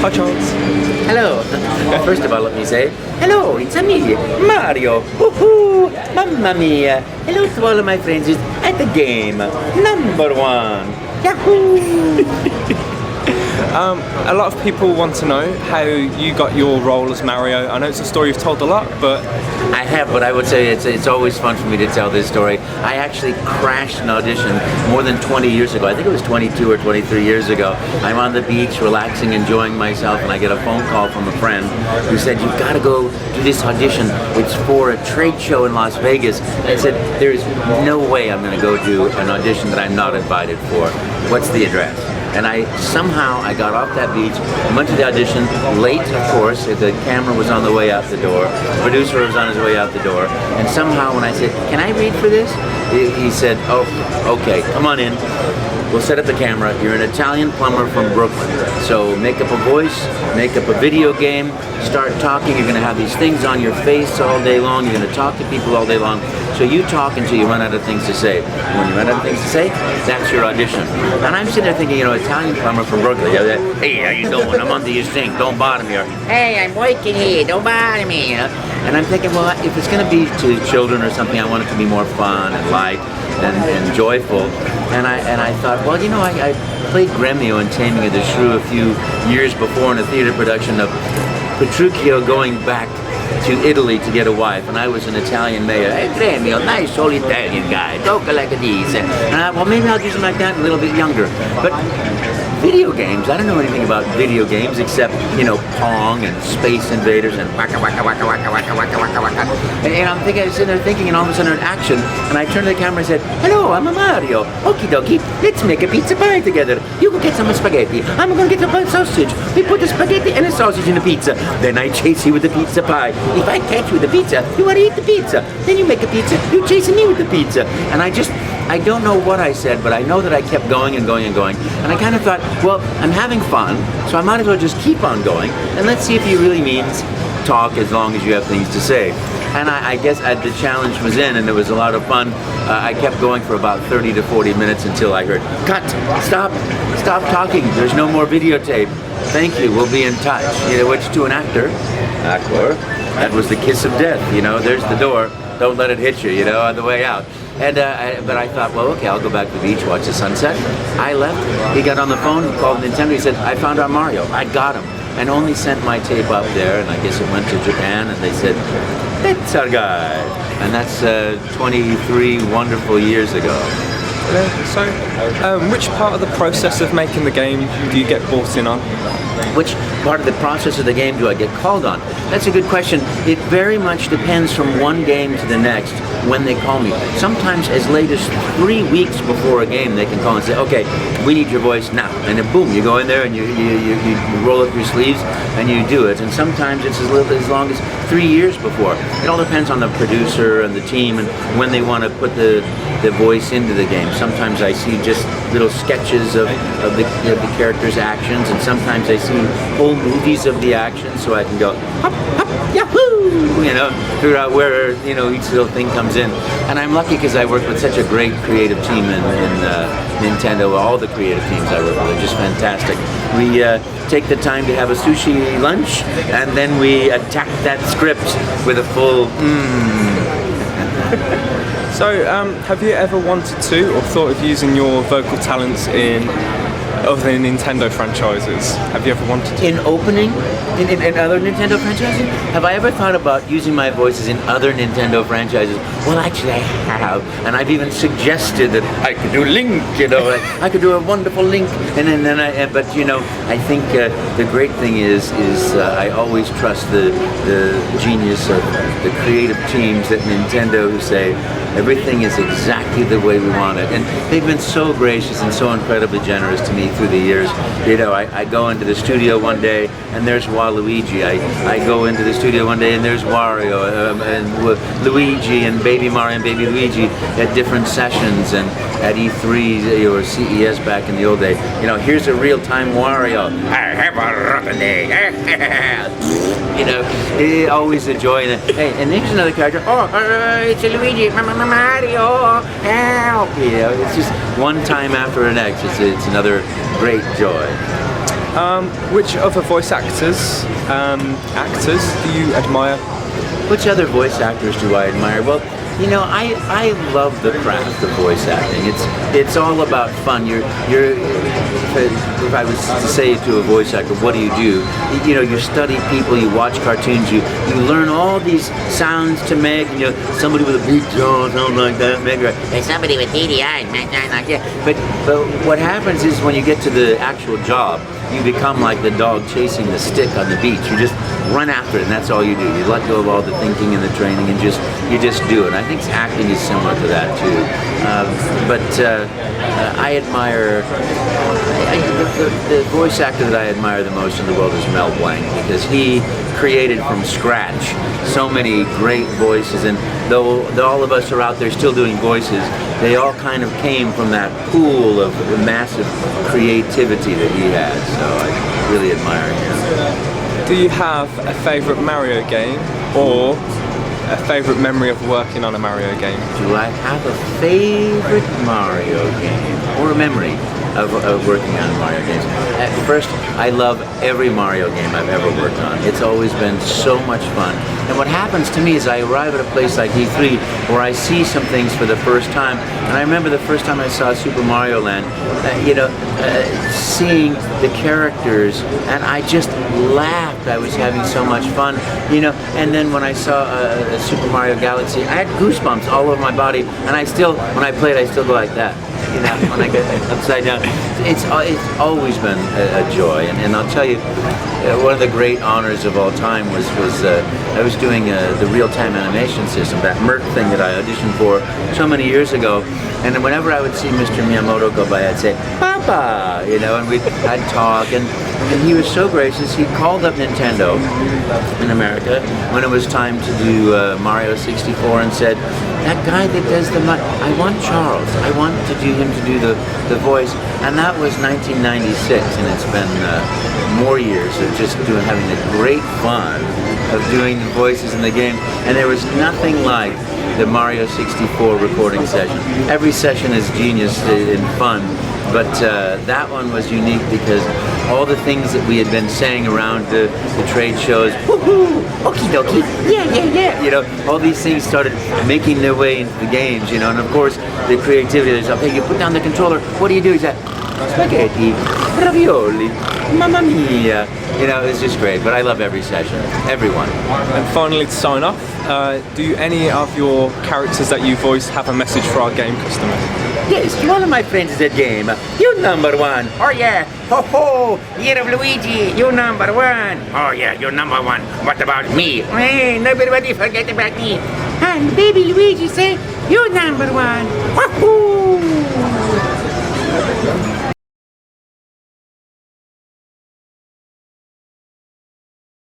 Hi, Charles. Hello. First of all, let me say, hello, it's me, Mario. Woohoo! Mamma mia. Hello to all of my friends at the game. Number 1. Yahoo! A lot of people want to know how you got your role as Mario. I know it's a story you've told a lot, but... I have, but I would say it's always fun for me to tell this story. I actually crashed an audition more than 20 years ago. I think it was 22 or 23 years ago. I'm on the beach, relaxing, enjoying myself, and I get a phone call from a friend who said, you've got to go do this audition. It's for a trade show in Las Vegas. I said, there's no way I'm going to go do an audition that I'm not invited for. What's the address? And I got off that beach, went to the audition, late of course, the camera was on the way out the door, the producer was on his way out the door, and somehow when I said, can I read for this? He said, oh, okay, come on in. We'll set up the camera. You're an Italian plumber from Brooklyn. So make up a voice, make up a video game, start talking. You're gonna have these things on your face all day long. You're gonna talk to people all day long. So you talk until you run out of things to say. And when you run out of things to say, that's your audition. And I'm sitting there thinking, Italian plumber from Brooklyn. Hey, how you doing? I'm under your sink. Don't bother me. Or, hey, I'm working here. Don't bother me. And I'm thinking, well, if it's gonna be to children or something, I want it to be more fun and light and joyful. And I thought, well, I played Gremio in Taming of the Shrew a few years before in a theater production of Petruchio going back to Italy to get a wife, and I was an Italian mayor. Hey, Gremio, nice old Italian guy, talk like this. And well, maybe I'll do something like that a little bit younger. But video games, I don't know anything about video games except, Pong and Space Invaders and waka waka waka waka waka waka waka waka. And I'm sitting there thinking, and all of a sudden action, and I turned to the camera and said, hello, I'm a Mario. Okie dokie, let's make a pizza pie together. You go get some spaghetti. I'm gonna get some sausage. We put the spaghetti and the sausage in the pizza. Then I chase you with the pizza pie. If I catch you with the pizza, you want to eat the pizza. Then you make a pizza, you chasing me with the pizza. And I don't know what I said, but I know that I kept going and going and going. And I kind of thought, well, I'm having fun, so I might as well just keep on going, and let's see if he really means talk as long as you have things to say. And I guess the challenge was in, and it was a lot of fun. I kept going for about 30 to 40 minutes until I heard, cut, stop talking, there's no more videotape. Thank you, we'll be in touch. Which to an actor, that was the kiss of death, there's the door, don't let it hit you, on the way out. And but I thought, well, okay, I'll go back to the beach, watch the sunset. I left, he got on the phone, he called Nintendo, he said, I found our Mario, I got him. And only sent my tape up there, and I guess it went to Japan, and they said, that's our guy. And that's 23 wonderful years ago. So, which part of the process of making the game do you get brought in on? Which part of the process of the game do I get called on? That's a good question. It very much depends from one game to the next when they call me. Sometimes as late as 3 weeks before a game they can call and say, okay, we need your voice now. And then boom, you go in there and you roll up your sleeves and you do it. And sometimes it's as long as 3 years before. It all depends on the producer and the team and when they want to put the voice into the game. Sometimes I see just little sketches of the characters' actions, and sometimes I see whole movies of the action, so I can go hop, hop, yahoo, figure out where each little thing comes in. And I'm lucky because I work with such a great creative team in Nintendo. All the creative teams I work with are just fantastic. We take the time to have a sushi lunch, and then we attack that script with a full So, have you ever wanted to, or thought of using your vocal talents in other Nintendo franchises? Have you ever wanted to? In other Nintendo franchises? Have I ever thought about using my voices in other Nintendo franchises? Well, actually I have, and I've even suggested that I could do Link, I could do a wonderful Link, but I think the great thing is I always trust the genius of the creative teams at Nintendo who say, everything is exactly the way we want it. And they've been so gracious and so incredibly generous to me through the years. I go into the studio one day and there's Waluigi. I go into the studio one day and there's Wario and Luigi and Baby Mario and Baby Luigi at different sessions, and at E3 or CES back in the old day. Here's a real-time Wario. I have a rotten day. Always a joy. Hey, and there's another character. Oh, it's a Luigi. Mario, help! It's just one time after the next. It's another great joy. Which other voice actors do you admire? Which other voice actors do I admire? Well, you know, I love the craft of voice acting. It's all about fun. If I was to say to a voice actor, what do? You know, you study people, you watch cartoons, you learn all these sounds to make. You know, somebody with a big jaw, something like that, maybe, and somebody with beady eyes, like that. But what happens is when you get to the actual job, you become like the dog chasing the stick on the beach. You just run after it, and that's all you do. You let go of all the thinking and the training, and you just do it. I think acting is similar to that too. I admire the voice actor that I admire the most in the world is Mel Blanc, because he created from scratch so many great voices, and though all of us are out there still doing voices, they all kind of came from that pool of massive creativity that he had. So I really admire him. Do you have a favourite Mario game or a favourite memory of working on a Mario game? Do I have a favorite Mario game or a memory of working on Mario games? First, I love every Mario game I've ever worked on. It's always been so much fun. And what happens to me is I arrive at a place like E3 where I see some things for the first time. And I remember the first time I saw Super Mario Land, seeing the characters, and I just laughed. I was having so much fun, and then when I saw Super Mario Galaxy, I had goosebumps all over my body, and when I play it, I still go like that. When I get upside down. It's always been a joy, and I'll tell you, one of the great honors of all time was I was doing the real-time animation system, that Merc thing that I auditioned for so many years ago, and whenever I would see Mr. Miyamoto go by, I'd say, "Papa," and I'd talk, and he was so gracious. He called up Nintendo in America when it was time to do Mario 64 and said, "That guy that does I want Charles. I want him to do the voice." And that was 1996, and it's been more years of just having the great fun of doing the voices in the game. And there was nothing like the Mario 64 recording session. Every session is genius and fun, but that one was unique because all the things that we had been saying around the trade shows, woohoo, okie dokie, yeah, all these things started making their way into the games, and of course the creativity is up. Hey, you put down the controller, what do? He said, spaghetti, ravioli, mamma mia. It's just great, but I love every session, everyone. And finally, to sign off, do any of your characters that you voice have a message for our game customers? Yes, one of my friends is at game. You're number one. Oh yeah. Ho ho. Year of Luigi. You're number one. Oh yeah, you're number one. What about me? Hey, nobody forget about me. And baby Luigi say, you're number one. Wahoo.